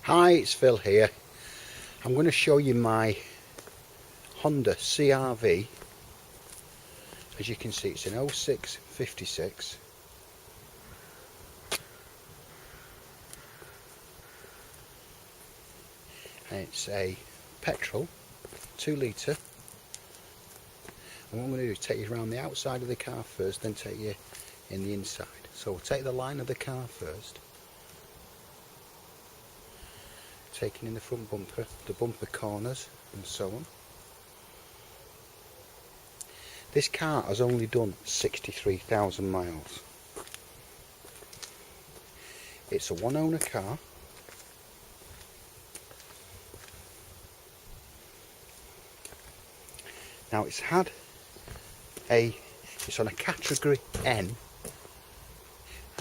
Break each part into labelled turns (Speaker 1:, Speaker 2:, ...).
Speaker 1: Hi, it's Phil here. I'm going to show you my Honda CR-V. As you can see, it's an 06 56. And it's a petrol, 2 litre. And what I'm going to do is take you around the outside of the car first, then take you in the inside. So we'll take the line of the car first. Taking in the front bumper, the bumper corners and so on. This car has only done 63,000 miles. It's a one owner car. Now it's on a category N,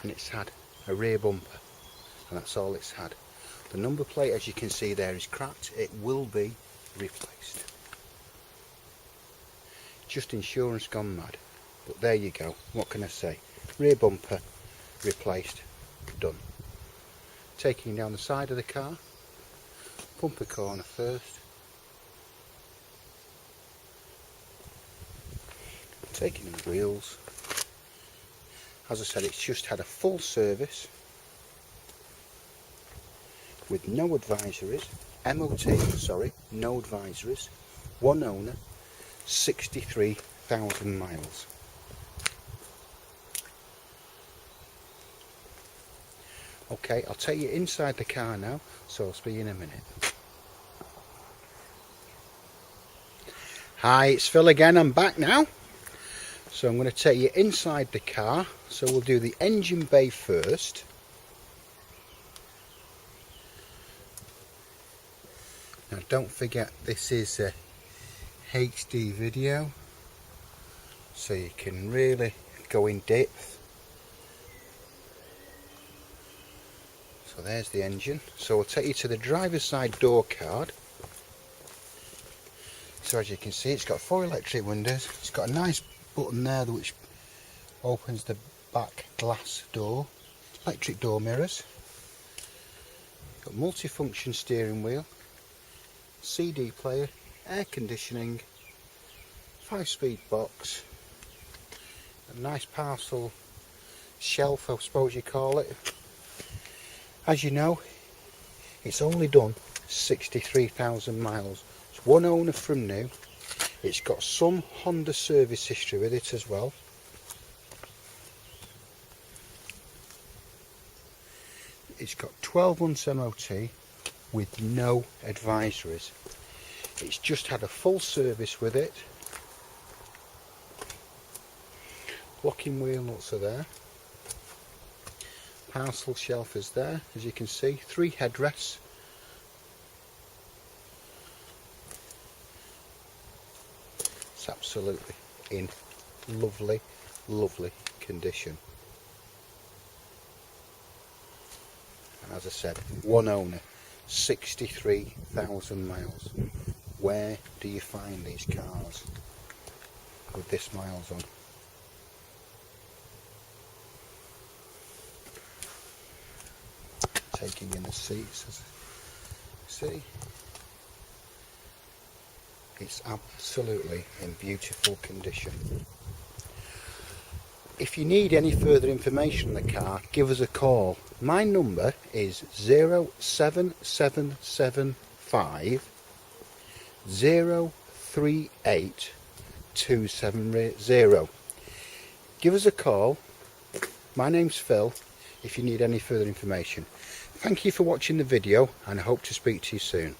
Speaker 1: and it's had a rear bumper, and that's all it's had. The number plate, as you can see there, is cracked. It will be replaced. Just insurance gone mad. But there you go. What can I say? Rear bumper replaced. Done. Taking down the side of the car. Bumper corner first. Taking in the wheels. As I said, it's just had a full service. With no advisories, no advisories, one owner, 63,000 miles. Okay, I'll take you inside the car now, so I'll speak in a minute. Hi, it's Phil again, I'm back now. So I'm going to take you inside the car, so we'll do the engine bay first. Now don't forget, this is a HD video, so you can really go in depth. So there's the engine. So we'll take you to the driver's side door card. So as you can see, it's got 4 electric windows. It's got a nice button there which opens the back glass door. Electric door mirrors. Got multi-function steering wheel. CD player, air conditioning, 5-speed box, a nice parcel shelf, I suppose you call it. As you know, it's only done 63,000 miles. It's one owner from new. It's got some Honda service history with it as well. It's got 12 months MOT. With no advisories. It's just had a full service with it. Locking wheel nuts are there. Parcel shelf is there, as you can see. 3 headrests. It's absolutely in lovely, lovely condition. And as I said, one owner. 63,000 miles. Where do you find these cars with this miles on? Taking in the seats, as you see, it's absolutely in beautiful condition. If you need any further information on the car, give us a call. My number is 07775 038 270. Give us a call. My name's Phil, if you need any further information. Thank you for watching the video, and I hope to speak to you soon.